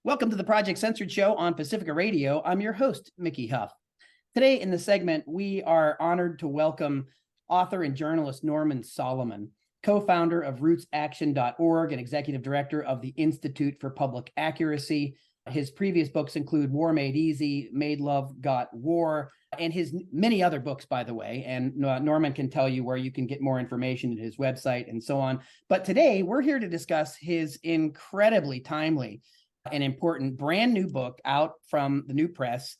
Welcome to the Project Censored Show on Pacifica Radio. I'm your host, Mickey Huff. Today in the segment, we are honored to welcome author and journalist Norman Solomon, co-founder of rootsaction.org and executive director of the Institute for Public Accuracy. His previous books include War Made Easy, Made Love Got War, and his many other books, by the way. And Norman can tell you where you can get more information at his website and so on. But today we're here to discuss his incredibly timely and important brand new book out from the New Press.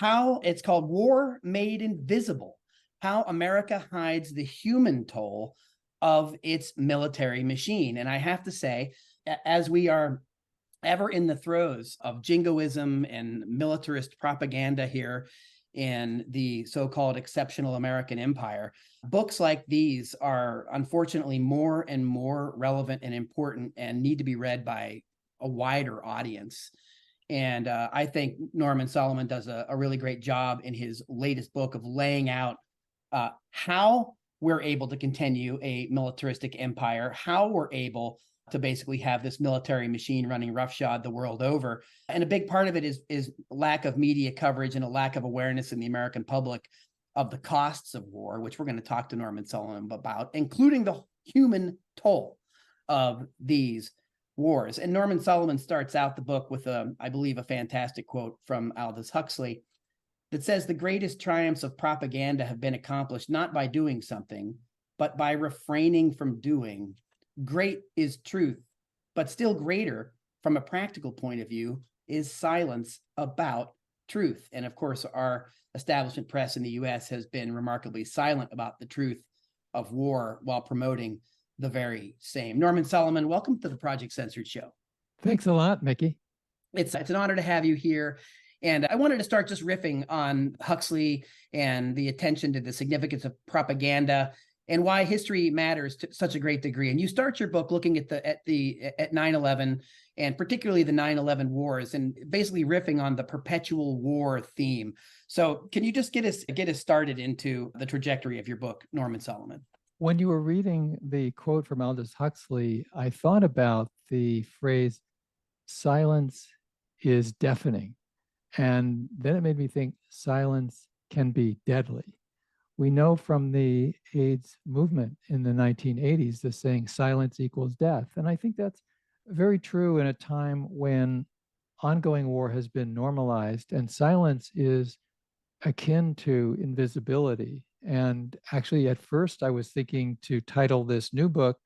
It's called War Made Invisible: How America Hides the Human Toll of Its Military Machine. And I have to say, as we are ever in the throes of jingoism and militarist propaganda here in the so-called exceptional American empire, books like these are unfortunately more and more relevant and important and need to be read by a wider audience. And I think Norman Solomon does a really great job in his latest book of laying out how we're able to continue a militaristic empire, how we're able to basically have this military machine running roughshod the world over. And a big part of it is lack of media coverage and a lack of awareness in the American public of the costs of war, which we're going to talk to Norman Solomon about, including the human toll of these wars. And Norman Solomon starts out the book with, I believe, a fantastic quote from Aldous Huxley that says, "The greatest triumphs of propaganda have been accomplished not by doing something, but by refraining from doing. Great is truth, but still greater from a practical point of view is silence about truth." And of course, our establishment press in the US has been remarkably silent about the truth of war while promoting the very same. Norman Solomon, welcome to the Project Censored Show. Thanks a lot, Mickey. It's an honor to have you here. And I wanted to start just riffing on Huxley and the attention to the significance of propaganda and why history matters to such a great degree. And you start your book looking at 9/11 and particularly the 9/11 wars and basically riffing on the perpetual war theme. So can you just get us started into the trajectory of your book, Norman Solomon? When you were reading the quote from Aldous Huxley, I thought about the phrase, silence is deafening. And then it made me think silence can be deadly. We know from the AIDS movement in the 1980s, the saying silence equals death. And I think that's very true in a time when ongoing war has been normalized and silence is akin to invisibility. And actually, at first, I was thinking to title this new book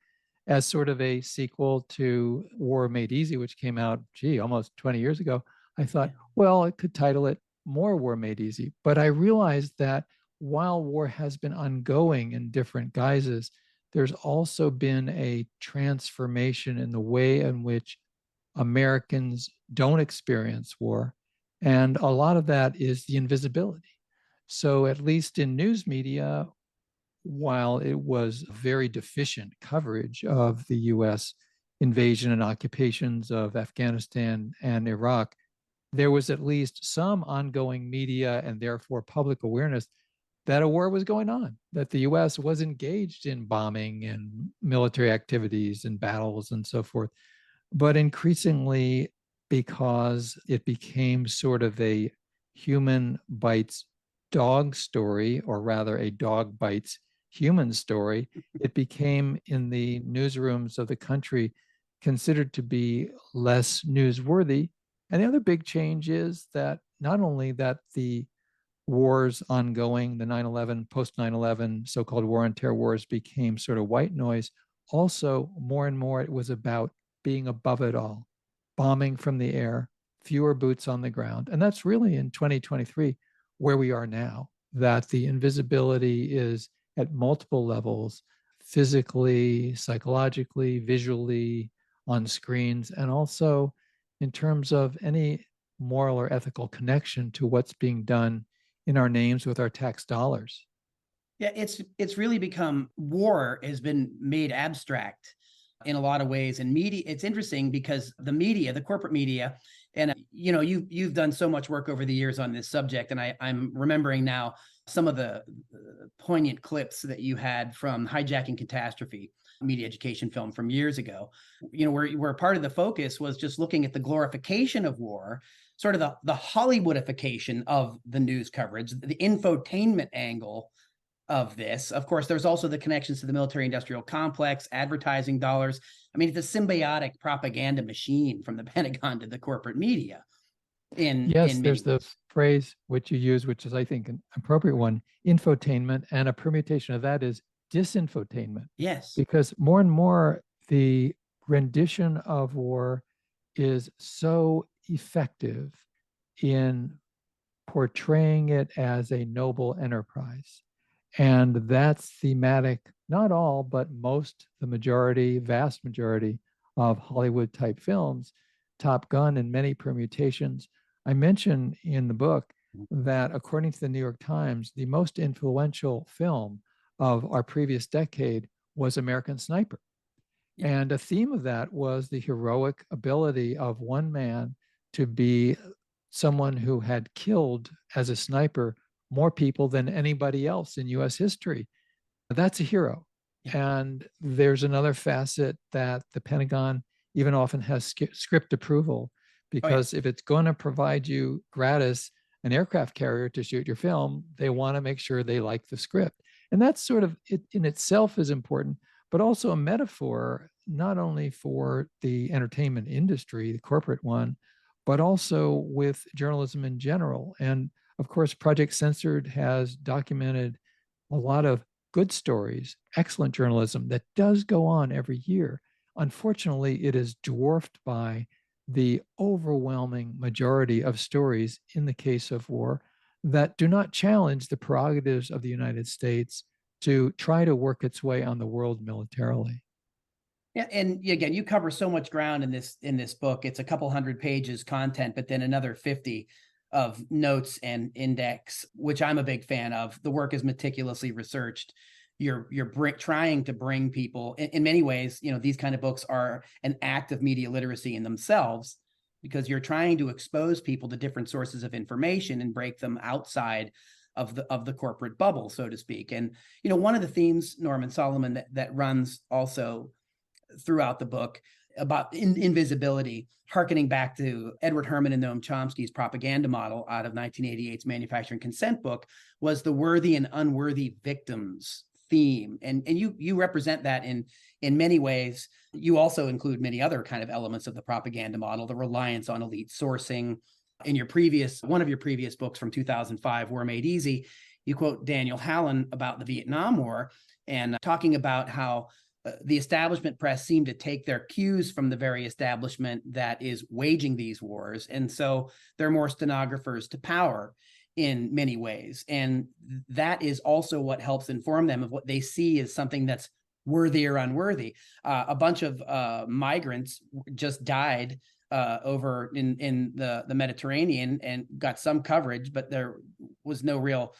as sort of a sequel to War Made Easy, which came out, almost 20 years ago. I thought, well, I could title it More War Made Easy. But I realized that while war has been ongoing in different guises, there's also been a transformation in the way in which Americans don't experience war. And a lot of that is the invisibility. So at least in news media, while it was very deficient coverage of the US invasion and occupations of Afghanistan and Iraq, there was at least some ongoing media and therefore public awareness that a war was going on, that the US was engaged in bombing and military activities and battles and so forth. But increasingly, because it became sort of a human bites dog story, or rather a dog bites human story, it became in the newsrooms of the country considered to be less newsworthy. And the other big change is that not only that the wars ongoing, the 9/11, post 9/11, so-called war on terror wars became sort of white noise, also more and more it was about being above it all, bombing from the air, fewer boots on the ground. And that's really in 2023 where we are now, that the invisibility is at multiple levels, physically, psychologically, visually, on screens, and also in terms of any moral or ethical connection to what's being done in our names with our tax dollars. Yeah, it's really become, war has been made abstract in a lot of ways. And media, it's interesting because the media, the corporate media, and you've done so much work over the years on this subject. And I'm remembering now some of the poignant clips that you had from Hijacking Catastrophe, media education film from years ago, where part of the focus was just looking at the glorification of war, sort of the Hollywoodification of the news coverage, the infotainment angle of this. Of course, there's also the connections to the military-industrial complex, advertising dollars. I mean, it's a symbiotic propaganda machine from the Pentagon to the corporate media. Yes, there's the phrase which you use, which is, I think, an appropriate one, infotainment, and a permutation of that is disinfotainment. Yes. Because more and more the rendition of war is so effective in portraying it as a noble enterprise. And that's thematic, not all, but most, the majority, vast majority of Hollywood type films, Top Gun and many permutations. I mention in the book that according to the New York Times, the most influential film of our previous decade was American Sniper. Yeah. And a theme of that was the heroic ability of one man to be someone who had killed as a sniper more people than anybody else in US history. That's a hero. Yeah. And there's another facet that the Pentagon even often has script approval, because if it's going to provide you gratis an aircraft carrier to shoot your film, they want to make sure they like the script. And that's sort of, it in itself is important, but also a metaphor, not only for the entertainment industry, the corporate one, but also with journalism in general. And of course, Project Censored has documented a lot of good stories, excellent journalism that does go on every year. Unfortunately, it is dwarfed by the overwhelming majority of stories in the case of war that do not challenge the prerogatives of the United States to try to work its way on the world militarily. Yeah, and again, you cover so much ground in this book. It's a couple hundred pages content, but then another 50 of notes and index, which I'm a big fan of. The work is meticulously researched. You're trying to bring people in many ways, these kind of books are an act of media literacy in themselves, because you're trying to expose people to different sources of information and break them outside of the corporate bubble, so to speak. And one of the themes, Norman Solomon, that runs also throughout the book about invisibility, hearkening back to Edward Herman and Noam Chomsky's propaganda model out of 1988's Manufacturing Consent book, was the worthy and unworthy victims theme. And you represent that in many ways. You also include many other kind of elements of the propaganda model, the reliance on elite sourcing. In one of your previous books from 2005, War Made Easy, you quote Daniel Hallen about the Vietnam War and talking about how the establishment press seemed to take their cues from the very establishment that is waging these wars. And so they're more stenographers to power in many ways. And that is also what helps inform them of what they see as something that's worthy or unworthy. A bunch of migrants just died over in the Mediterranean and got some coverage, but there was no real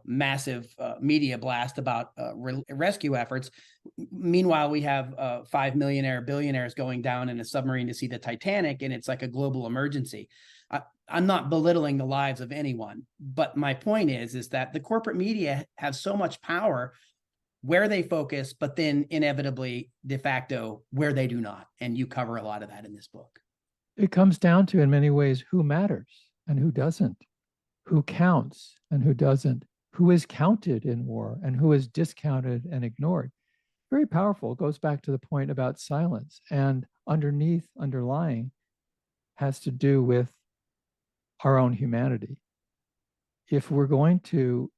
massive media blast about rescue efforts. Meanwhile, we have 5 billionaires going down in a submarine to see the Titanic, and it's like a global emergency. I'm not belittling the lives of anyone, but my point is that the corporate media have so much power where they focus, but then inevitably, de facto, where they do not. And you cover a lot of that in this book. It comes down to, in many ways, who matters and who doesn't, who counts and who doesn't, who is counted in war and who is discounted and ignored. Very powerful. It goes back to the point about silence, and underlying has to do with our own humanity. If we're going to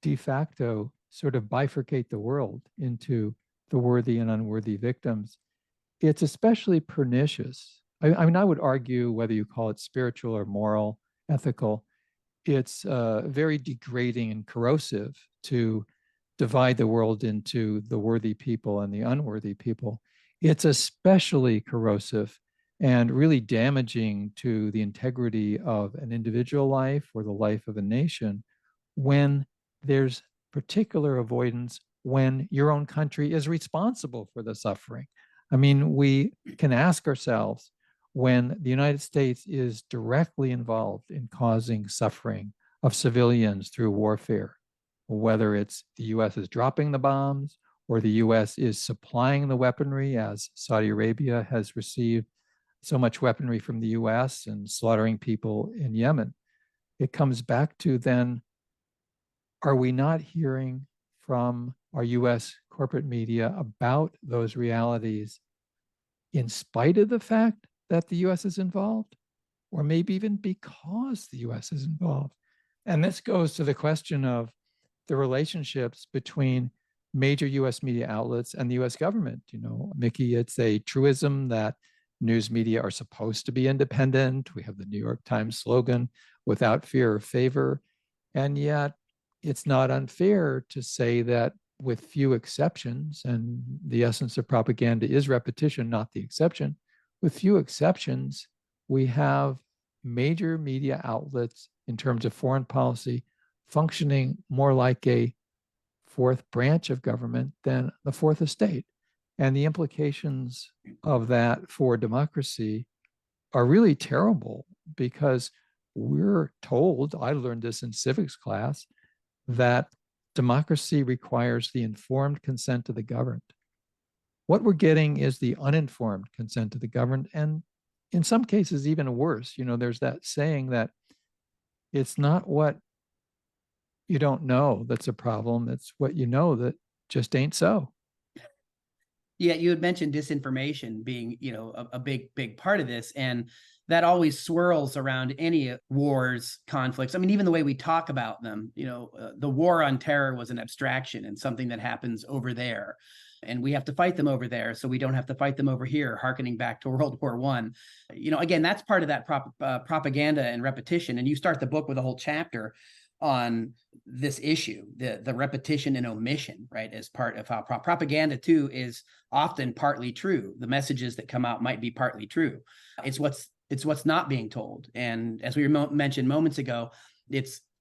de facto sort of bifurcate the world into the worthy and unworthy victims, it's especially pernicious. I mean, I would argue, whether you call it spiritual or moral, ethical, it's very degrading and corrosive to divide the world into the worthy people and the unworthy people. It's especially corrosive and really damaging to the integrity of an individual life or the life of a nation when there's particular avoidance when your own country is responsible for the suffering. I mean, we can ask ourselves, when the United States is directly involved in causing suffering of civilians through warfare, whether it's the US is dropping the bombs or the US is supplying the weaponry, as Saudi Arabia has received so much weaponry from the US and slaughtering people in Yemen. It comes back to then, are we not hearing from our US corporate media about those realities in spite of the fact that the US is involved, or maybe even because the US is involved? And this goes to the question of the relationships between major US media outlets and the US government. You know, Mickey, it's a truism that news media are supposed to be independent. We have the New York Times slogan, without fear or favor. And yet it's not unfair to say that, with few exceptions, and the essence of propaganda is repetition, not the exception, with few exceptions, we have major media outlets in terms of foreign policy functioning more like a fourth branch of government than the fourth estate. And the implications of that for democracy are really terrible, because we're told, I learned this in civics class, that democracy requires the informed consent of the governed. What we're getting is the uninformed consent of the governed, and in some cases even worse. You know, there's that saying that it's not what you don't know that's a problem, it's what you know that just ain't so. Yeah, you had mentioned disinformation being, a big part of this, and that always swirls around any wars, conflicts. I mean, even the way we talk about them, the war on terror was an abstraction and something that happens over there, and we have to fight them over there, so we don't have to fight them over here. Harkening back to World War I, again, that's part of that propaganda and repetition. And you start the book with a whole chapter on this issue, the repetition and omission, right, as part of how propaganda too is often partly true. The messages that come out might be partly true. It's what's not being told. And as we mentioned moments ago,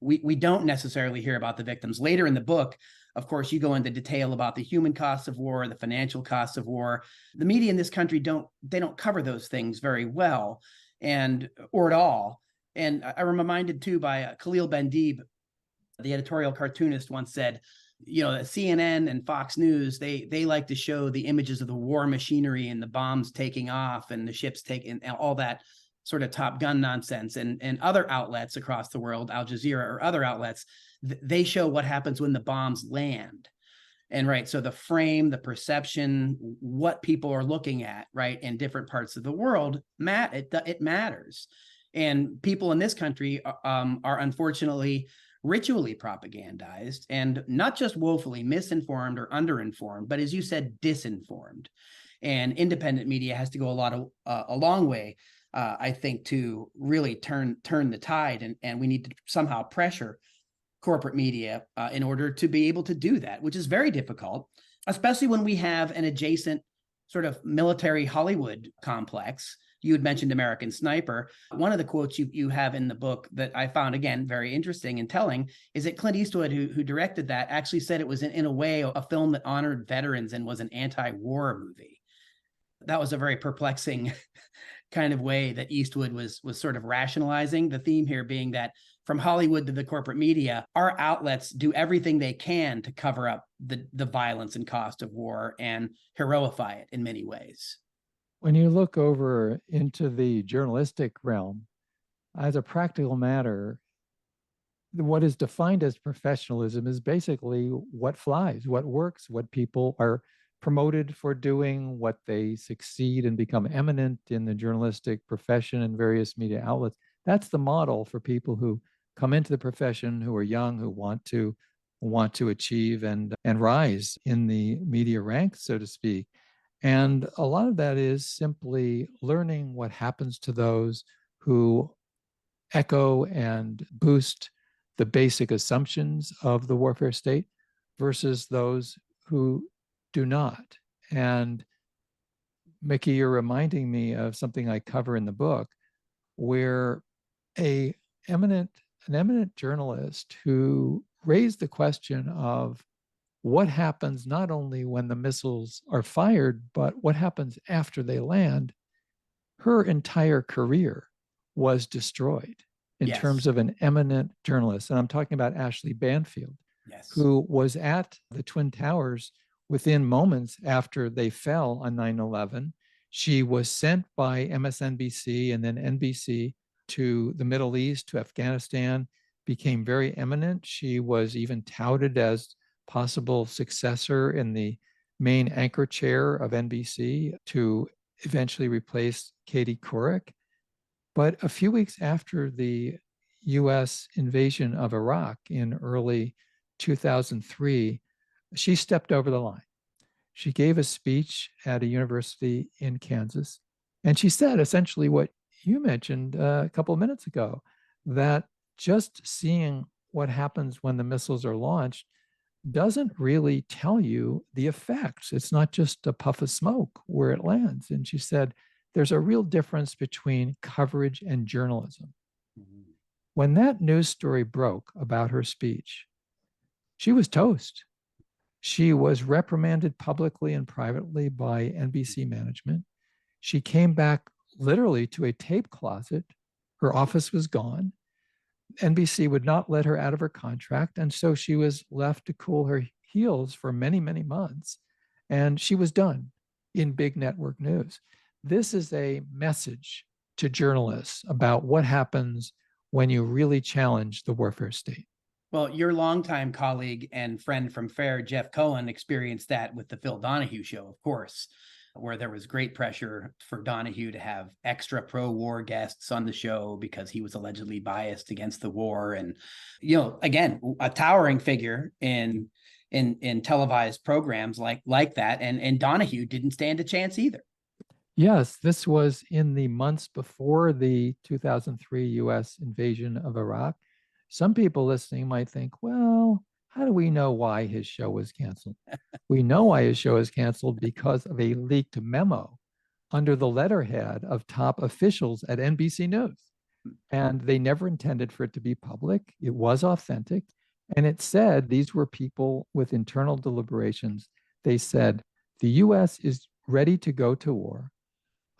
we don't necessarily hear about the victims. Later in the book, of course, you go into detail about the human costs of war, the financial costs of war. The media in this country don't cover those things very well, or at all. And I'm reminded too by Khalil Bendib, the editorial cartoonist, once said, CNN and Fox News, they like to show the images of the war machinery and the bombs taking off and the ships taking, and all that sort of Top Gun nonsense. And other outlets across the world, Al Jazeera or other outlets, they show what happens when the bombs land. And right, so the frame, the perception, what people are looking at, right, in different parts of the world, it matters. And people in this country are unfortunately ritually propagandized, and not just woefully misinformed or underinformed, but, as you said, disinformed. And independent media has to go a long way, I think, to really turn the tide. And we need to somehow pressure corporate media in order to be able to do that, which is very difficult, especially when we have an adjacent sort of military Hollywood complex. You had mentioned American Sniper. One of the quotes you have in the book that I found, again, very interesting and telling, is that Clint Eastwood, who directed that, actually said it was in a way a film that honored veterans and was an anti-war movie. That was a very perplexing kind of way that Eastwood was sort of rationalizing the theme here, being that from Hollywood to the corporate media, our outlets do everything they can to cover up the violence and cost of war and heroify it in many ways. When you look over into the journalistic realm, as a practical matter, what is defined as professionalism is basically what flies, what works, what people are promoted for doing, what they succeed and become eminent in the journalistic profession and various media outlets. That's the model for people who come into the profession, who are young, who want to achieve and rise in the media ranks, so to speak. And a lot of that is simply learning what happens to those who echo and boost the basic assumptions of the warfare state versus those who do not. And Mickey, you're reminding me of something I cover in the book, where an eminent journalist who raised the question of what happens not only when the missiles are fired, but what happens after they land. Her entire career was destroyed in terms of an eminent journalist. And I'm talking about Ashley Banfield, Yes. who was at the Twin Towers within moments after they fell on 9/11. She was sent by MSNBC and then NBC to the Middle East, to Afghanistan, became very eminent. She was even touted as possible successor in the main anchor chair of NBC to eventually replace Katie Couric. But a few weeks after the US invasion of Iraq in early 2003, she stepped over the line. She gave a speech at a university in Kansas, and she said essentially what you mentioned a couple of minutes ago, that just seeing what happens when the missiles are launched doesn't really tell you the effects. It's not just a puff of smoke where it lands. And she said, there's a real difference between coverage and journalism. Mm-hmm. When that news story broke about her speech, she was toast. She was reprimanded publicly and privately by NBC management. She came back literally to a tape closet. Her office was gone. NBC would not let her out of her contract. And so she was left to cool her heels for many, many months. And she was done in big network news. This is a message to journalists about what happens when you really challenge the warfare state. Well, your longtime colleague and friend from FAIR, Jeff Cohen, experienced that with the Phil Donahue show, of course, where there was great pressure for Donahue to have extra pro-war guests on the show because he was allegedly biased against the war. And, again, a towering figure in televised programs like that. And Donahue didn't stand a chance either. Yes, this was in the months before the 2003 US invasion of Iraq. Some people listening might think, well, how do we know why his show was canceled? We know why his show was canceled because of a leaked memo under the letterhead of top officials at NBC News. And they never intended for it to be public. It was authentic. And it said these were people with internal deliberations. They said, the US is ready to go to war.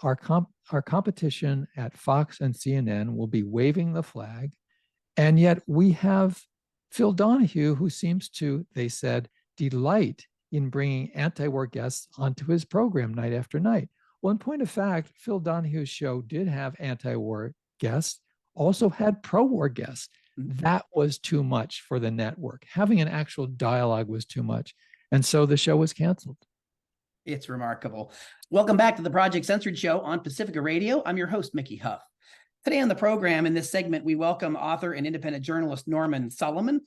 Our competition at Fox and CNN will be waving the flag. And yet we have Phil Donahue, who seems to, they said, delight in bringing anti-war guests onto his program night after night. Well, in point of fact, Phil Donahue's show did have anti-war guests, also had pro-war guests. That was too much for the network. Having an actual dialogue was too much. And so the show was canceled. It's remarkable. Welcome back to the Project Censored Show on Pacifica Radio. I'm your host, Mickey Huff. Today on the program, in this segment, we welcome author and independent journalist Norman Solomon.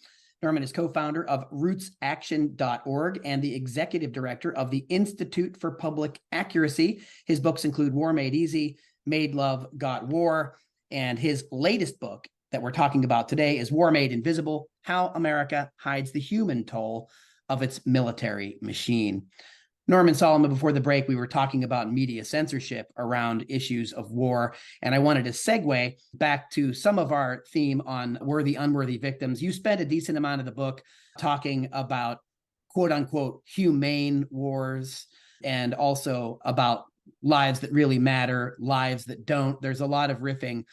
Norman is co-founder of rootsaction.org and the executive director of the Institute for Public Accuracy. His books include War Made Easy, Made Love, Got War, and his latest book that we're talking about today is War Made Invisible: How America Hides the Human Toll of Its Military Machine. Norman Solomon, before the break, we were talking about media censorship around issues of war, and I wanted to segue back to some of our theme on worthy, unworthy victims. You spent a decent amount of the book talking about quote unquote humane wars and also about lives that really matter, lives that don't. There's a lot of riffing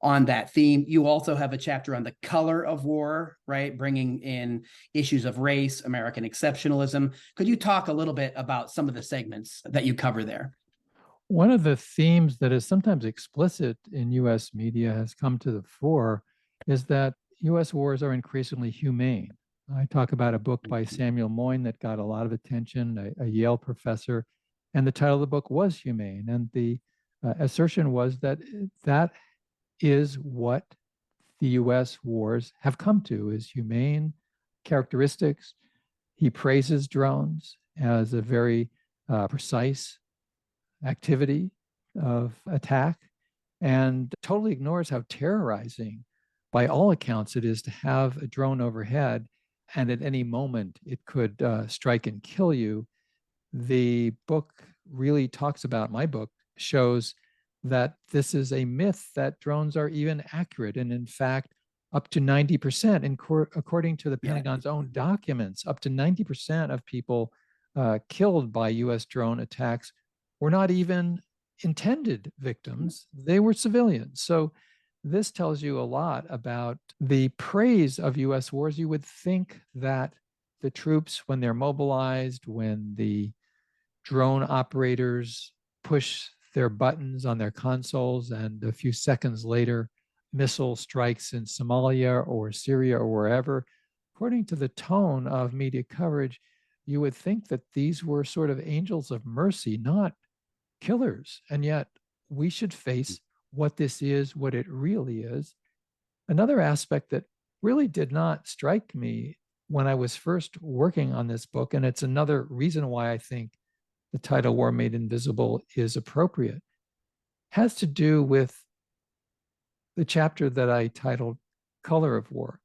on that theme. You also have a chapter on the color of war, right? Bringing in issues of race, American exceptionalism. Could you talk a little bit about some of the segments that you cover there? One of the themes that is sometimes explicit in US media has come to the fore is that US wars are increasingly humane. I talk about a book by Samuel Moyn that got a lot of attention, a Yale professor, and the title of the book was Humane. And the assertion was that that is what the US wars have come to, is humane characteristics. He praises drones as a very precise activity of attack and totally ignores how terrorizing, by all accounts, it is to have a drone overhead and at any moment it could strike and kill you. The book really talks about, my book shows that this is a myth that drones are even accurate. And in fact, up to 90%, according to the Pentagon's own documents, up to 90% of people killed by US drone attacks were not even intended victims. They were civilians. So this tells you a lot about the praise of US wars. You would think that the troops, when they're mobilized, when the drone operators push their buttons on their consoles, and a few seconds later, missile strikes in Somalia or Syria or wherever, according to the tone of media coverage, you would think that these were sort of angels of mercy, not killers. And yet we should face what this is, what it really is. Another aspect that really did not strike me when I was first working on this book, and it's another reason why I think the title War Made Invisible is appropriate, has to do with the chapter that I titled Color of War.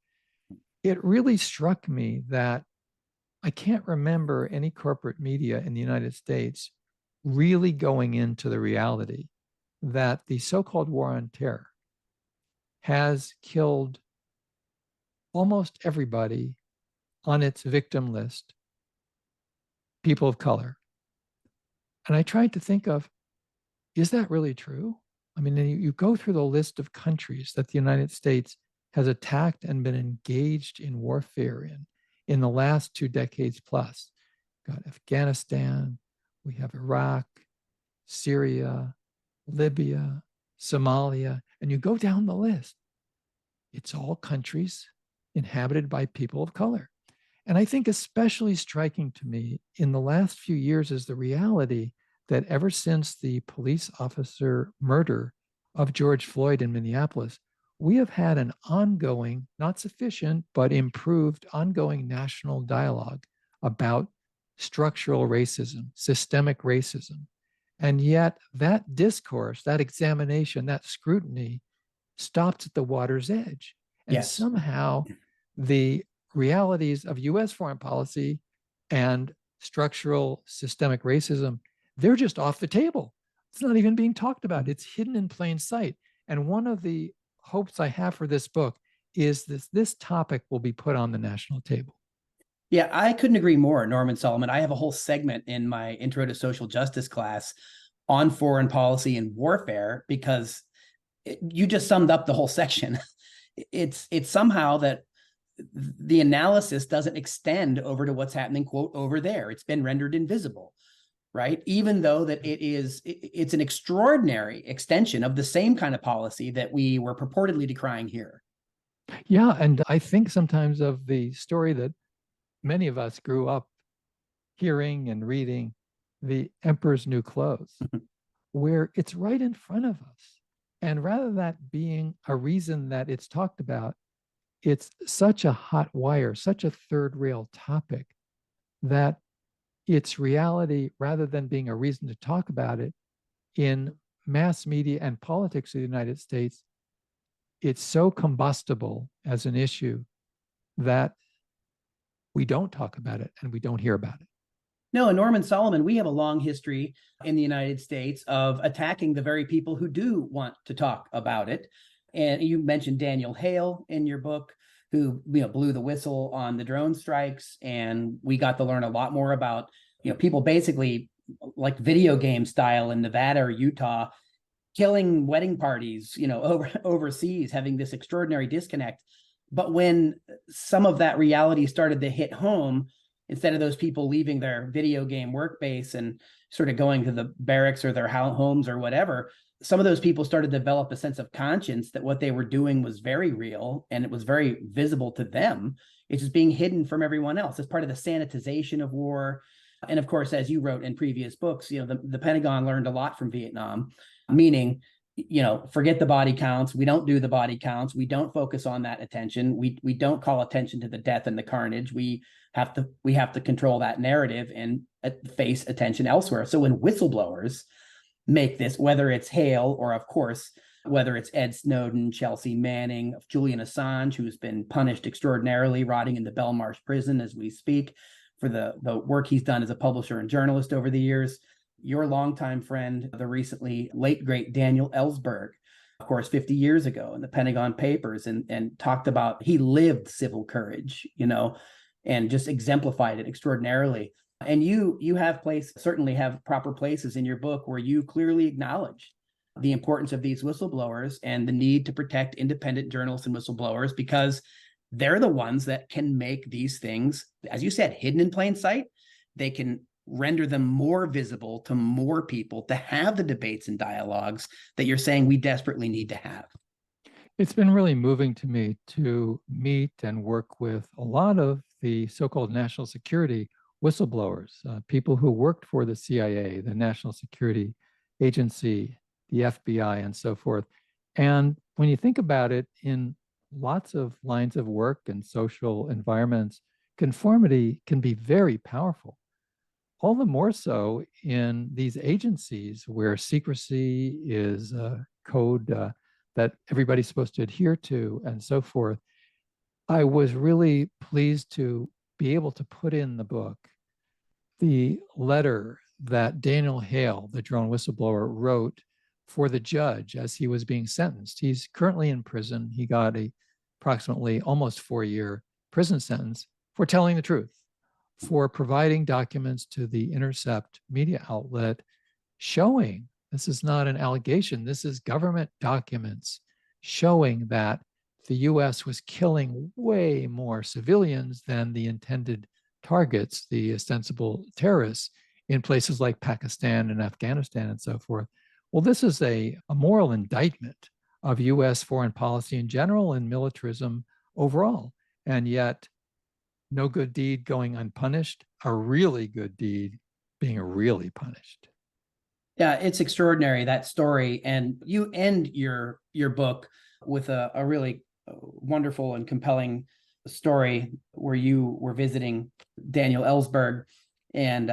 It really struck me that I can't remember any corporate media in the United States really going into the reality that the so-called war on terror has killed almost everybody on its victim list, people of color. And I tried to think of, is that really true? I mean, you go through the list of countries that the United States has attacked and been engaged in warfare in the last 2 decades plus. We've got Afghanistan, we have Iraq, Syria, Libya, Somalia, and you go down the list. It's all countries inhabited by people of color. And I think especially striking to me in the last few years is the reality that ever since the police officer murder of George Floyd in Minneapolis, we have had an ongoing, not sufficient, but improved ongoing national dialogue about structural racism, systemic racism. And yet that discourse, that examination, that scrutiny stopped at the water's edge. And Yes. somehow the realities of US foreign policy and structural systemic racism, they're just off the table. It's not even being talked about. It's hidden in plain sight. And one of the hopes I have for this book is this topic will be put on the national table. Yeah, I couldn't agree more, Norman Solomon. I have a whole segment in my Intro to Social Justice class on foreign policy and warfare because you just summed up the whole section. It's somehow that the analysis doesn't extend over to what's happening, quote, over there. It's been rendered invisible, right? Even though that it's an extraordinary extension of the same kind of policy that we were purportedly decrying here. Yeah, and I think sometimes of the story that many of us grew up hearing and reading, The Emperor's New Clothes, where it's right in front of us. And rather than that being a reason that it's talked about, it's such a hot wire, such a third rail topic that its reality, rather than being a reason to talk about it in mass media and politics of the United States, it's so combustible as an issue that we don't talk about it and we don't hear about it. No, Norman Solomon, we have a long history in the United States of attacking the very people who do want to talk about it. And you mentioned Daniel Hale in your book, who blew the whistle on the drone strikes, and we got to learn a lot more about people basically like video game style in Nevada or Utah, killing wedding parties, overseas, having this extraordinary disconnect. But when some of that reality started to hit home, instead of those people leaving their video game work base and sort of going to the barracks or their homes or whatever, some of those people started to develop a sense of conscience that what they were doing was very real and it was very visible to them. It's just being hidden from everyone else. It's part of the sanitization of war. And of course, as you wrote in previous books, the Pentagon learned a lot from Vietnam, meaning, forget the body counts. We don't do the body counts. We don't focus on that attention. We don't call attention to the death and the carnage. We have to control that narrative and face attention elsewhere. So when whistleblowers make this, whether it's Hale or, of course, whether it's Ed Snowden, Chelsea Manning, Julian Assange, who's been punished extraordinarily, rotting in the Belmarsh prison as we speak for the work he's done as a publisher and journalist over the years. Your longtime friend, the recently late, great Daniel Ellsberg, of course, 50 years ago in the Pentagon Papers, and talked about, he lived civil courage, and just exemplified it extraordinarily. And you certainly have proper places in your book where you clearly acknowledge the importance of these whistleblowers and the need to protect independent journalists and whistleblowers, because they're the ones that can make these things, as you said, hidden in plain sight. They can render them more visible to more people to have the debates and dialogues that you're saying we desperately need to have. It's been really moving to me to meet and work with a lot of the so-called national security whistleblowers, people who worked for the CIA, the National Security Agency, the FBI, and so forth. And when you think about it, in lots of lines of work and social environments, conformity can be very powerful. All the more so in these agencies where secrecy is a code that everybody's supposed to adhere to and so forth. I was really pleased to be able to put in the book the letter that Daniel Hale, the drone whistleblower, wrote for the judge as he was being sentenced. He's currently in prison. He got a approximately almost 4-year prison sentence for telling the truth, for providing documents to the Intercept media outlet showing, this is not an allegation, this is government documents showing that the US was killing way more civilians than the intended targets, the ostensible terrorists, in places like Pakistan and Afghanistan and so forth. Well, this is a moral indictment of US foreign policy in general and militarism overall. And yet, no good deed going unpunished, a really good deed being really punished. Yeah, it's extraordinary, that story. And you end your book with a really wonderful and compelling story where you were visiting Daniel Ellsberg, and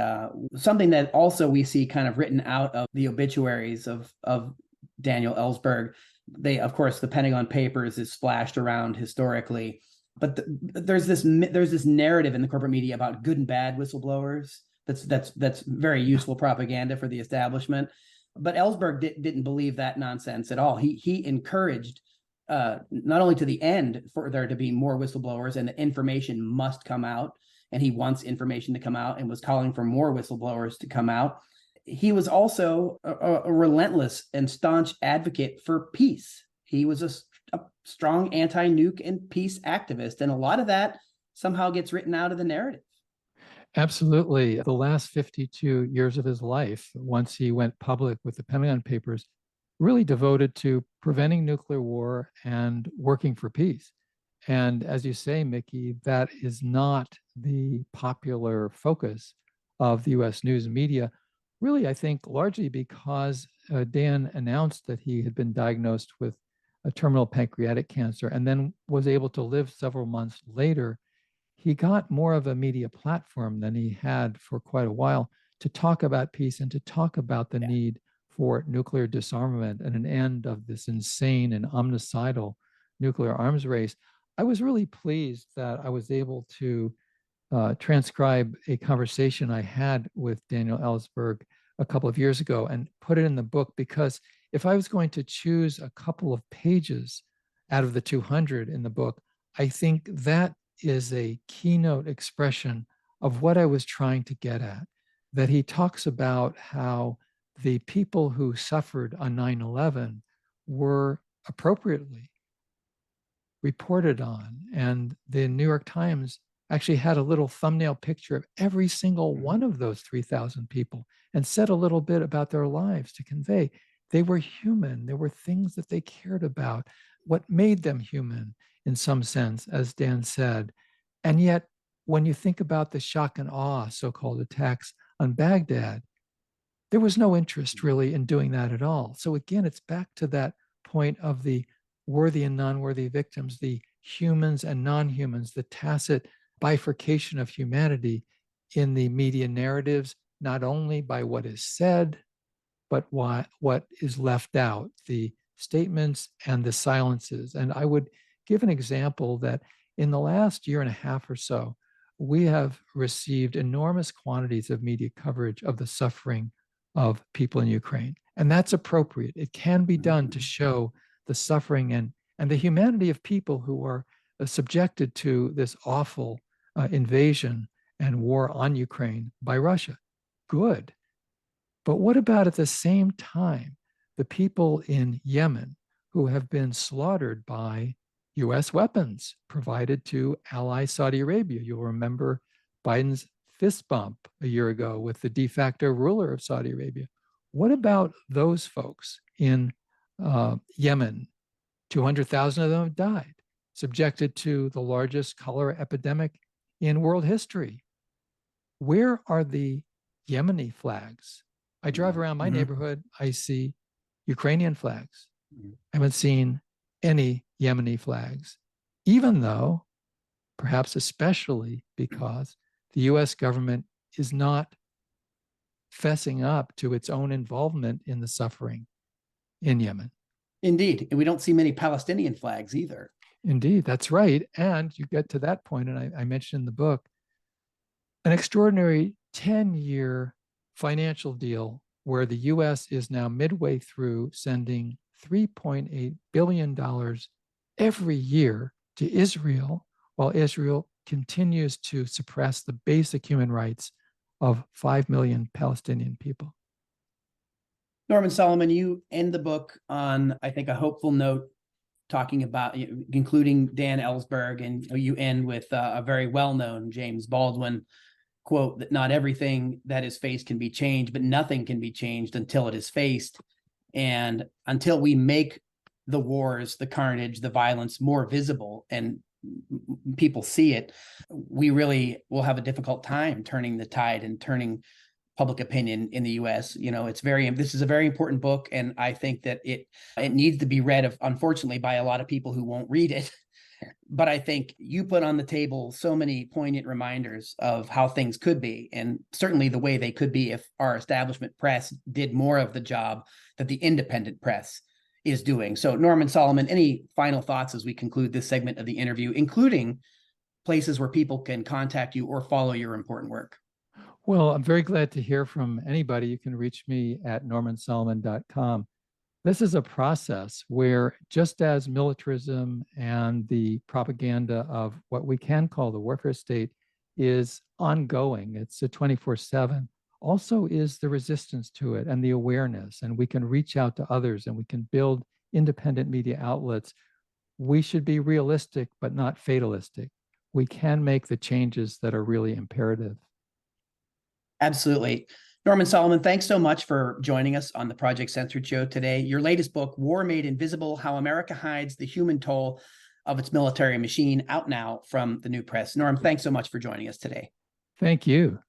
something that also we see kind of written out of the obituaries of Daniel Ellsberg. They, of course, the Pentagon Papers is splashed around historically, but there's this narrative in the corporate media about good and bad whistleblowers. That's very useful propaganda for the establishment. But Ellsberg didn't believe that nonsense at all. He encouraged not only to the end for there to be more whistleblowers and the information must come out, and he wants information to come out and was calling for more whistleblowers to come out. He was also a relentless and staunch advocate for peace. He was a strong anti-nuke and peace activist, and a lot of that somehow gets written out of the narrative. Absolutely. The last 52 years of his life, once he went public with the Pentagon Papers, really devoted to preventing nuclear war and working for peace. And as you say, Mickey, that is not the popular focus of the US news media. Really, I think largely because Dan announced that he had been diagnosed with a terminal pancreatic cancer and then was able to live several months later. He got more of a media platform than he had for quite a while to talk about peace and to talk about the need for nuclear disarmament and an end of this insane and omnicidal nuclear arms race. I was really pleased that I was able to transcribe a conversation I had with Daniel Ellsberg a couple of years ago and put it in the book, because if I was going to choose a couple of pages out of the 200 in the book, I think that is a keynote expression of what I was trying to get at, that he talks about how the people who suffered on 9/11 were appropriately reported on. And the New York Times actually had a little thumbnail picture of every single one of those 3,000 people and said a little bit about their lives to convey they were human. There were things that they cared about, what made them human in some sense, as Dan said. And yet, when you think about the shock and awe so-called attacks on Baghdad, there was no interest really in doing that at all. So again, it's back to that point of the worthy and non-worthy victims, the humans and non-humans, the tacit bifurcation of humanity in the media narratives, not only by what is said, but what is left out, the statements and the silences. And I would give an example that in the last year and a half or so, we have received enormous quantities of media coverage of the suffering of people in Ukraine. And that's appropriate. It can be done to show the suffering and the humanity of people who are subjected to this awful invasion and war on Ukraine by Russia. Good. But what about at the same time the people in Yemen who have been slaughtered by US weapons provided to ally Saudi Arabia. You'll remember Biden's fist bump a year ago with the de facto ruler of Saudi Arabia. What about those folks in Yemen? 200,000 of them have died, subjected to the largest cholera epidemic in world history. Where are the Yemeni flags? I drive around my neighborhood, I see Ukrainian flags. I haven't seen any Yemeni flags, even though, perhaps especially because the US government is not fessing up to its own involvement in the suffering in Yemen. Indeed. And we don't see many Palestinian flags either. Indeed, that's right. And you get to that point, and I mentioned in the book, an extraordinary 10-year financial deal where the US is now midway through sending $3.8 billion every year to Israel, while Israel continues to suppress the basic human rights of 5 million Palestinian people. Norman Solomon, you end the book on, I think, a hopeful note, talking about, including Dan Ellsberg, and you end with a very well-known James Baldwin quote that not everything that is faced can be changed, but nothing can be changed until it is faced. And until we make the wars, the carnage, the violence more visible and people see it, we really will have a difficult time turning the tide and turning public opinion in the US. This is a very important book, and I think that it needs to be read, unfortunately, by a lot of people who won't read it. But I think you put on the table so many poignant reminders of how things could be, and certainly the way they could be if our establishment press did more of the job that the independent press is doing. So, Norman Solomon, any final thoughts as we conclude this segment of the interview, including places where people can contact you or follow your important work? Well, I'm very glad to hear from anybody. You can reach me at normansolomon.com. This is a process where, just as militarism and the propaganda of what we can call the warfare state is ongoing, it's a 24/7, also is the resistance to it and the awareness, and we can reach out to others and we can build independent media outlets. We should be realistic, but not fatalistic. We can make the changes that are really imperative. Absolutely. Norman Solomon, thanks so much for joining us on the Project Censored Show today. Your latest book, War Made Invisible: How America Hides the Human Toll of Its Military Machine, out now from the New Press. Norm, thanks so much for joining us today. Thank you.